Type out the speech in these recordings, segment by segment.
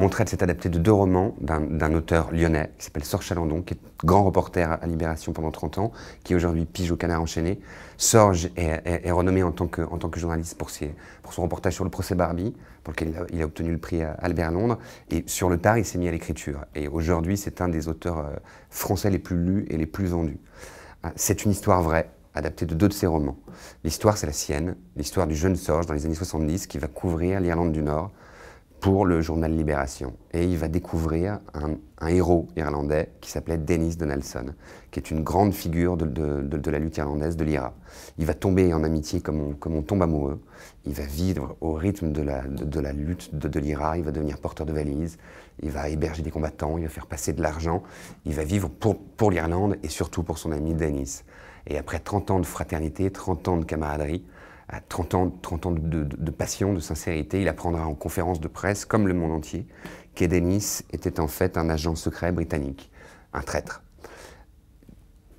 Mon traître s'est adapté de 2 romans d'un auteur lyonnais qui s'appelle Sorge Chalandon, qui est grand reporter à Libération pendant 30 ans, qui aujourd'hui pige au Canard enchaîné. Sorge est renommé en tant que journaliste pour son reportage sur le procès Barbie, pour lequel il a obtenu le prix Albert Londres. Et sur le tard, il s'est mis à l'écriture. Et aujourd'hui, c'est un des auteurs français les plus lus et les plus vendus. C'est une histoire vraie, adaptée de 2 de ses romans. L'histoire, c'est la sienne, l'histoire du jeune Sorge dans les années 70 qui va couvrir l'Irlande du Nord pour le journal Libération. Et il va découvrir un héros irlandais qui s'appelait Denis Donaldson, qui est une grande figure de la lutte irlandaise, de l'IRA. Il va tomber en amitié comme on tombe amoureux. Il va vivre au rythme de la lutte de l'IRA, il va devenir porteur de valises, il va héberger des combattants, il va faire passer de l'argent, il va vivre pour l'Irlande et surtout pour son ami Denis. Et après 30 ans de fraternité, 30 ans de camaraderie, 30 ans de passion, de sincérité, il apprendra en conférence de presse, comme le monde entier, qu'Denis était en fait un agent secret britannique, un traître.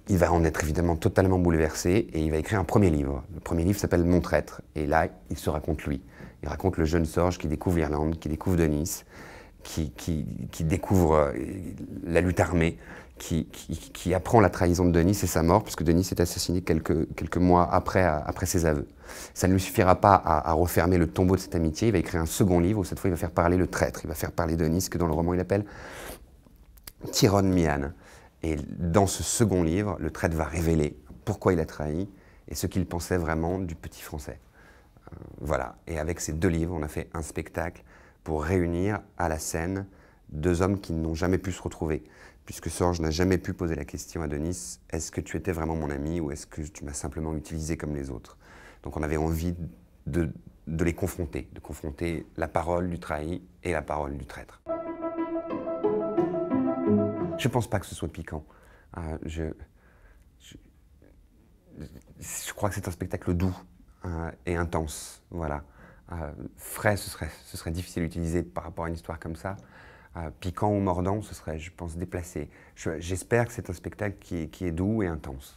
Il va en être évidemment totalement bouleversé et il va écrire un premier livre. Le premier livre s'appelle Mon traître et là, il se raconte lui. Il raconte le jeune Sorge qui découvre l'Irlande, qui découvre Denis, qui découvre la lutte armée, qui apprend la trahison de Denis et sa mort, puisque Denis est assassiné quelques mois après ses aveux. Ça ne lui suffira pas à refermer le tombeau de cette amitié, il va écrire un second livre où cette fois il va faire parler le traître, il va faire parler Denis, que dans le roman il appelle Tyrone Meehan. Et dans ce second livre, le traître va révéler pourquoi il a trahi et ce qu'il pensait vraiment du petit Français. Voilà, et avec ces 2 livres, on a fait un spectacle pour réunir à la scène 2 hommes qui n'ont jamais pu se retrouver, puisque Sorge n'a jamais pu poser la question à Denis « Est-ce que tu étais vraiment mon ami ou est-ce que tu m'as simplement utilisé comme les autres ?» Donc on avait envie de les confronter, de confronter la parole du trahi et la parole du traître. Je ne pense pas que ce soit piquant. Je crois que c'est un spectacle doux et intense, voilà. Frais, ce serait difficile d'utiliser par rapport à une histoire comme ça. Piquant ou mordant, ce serait, je pense, déplacé. J'espère que c'est un spectacle qui est doux et intense.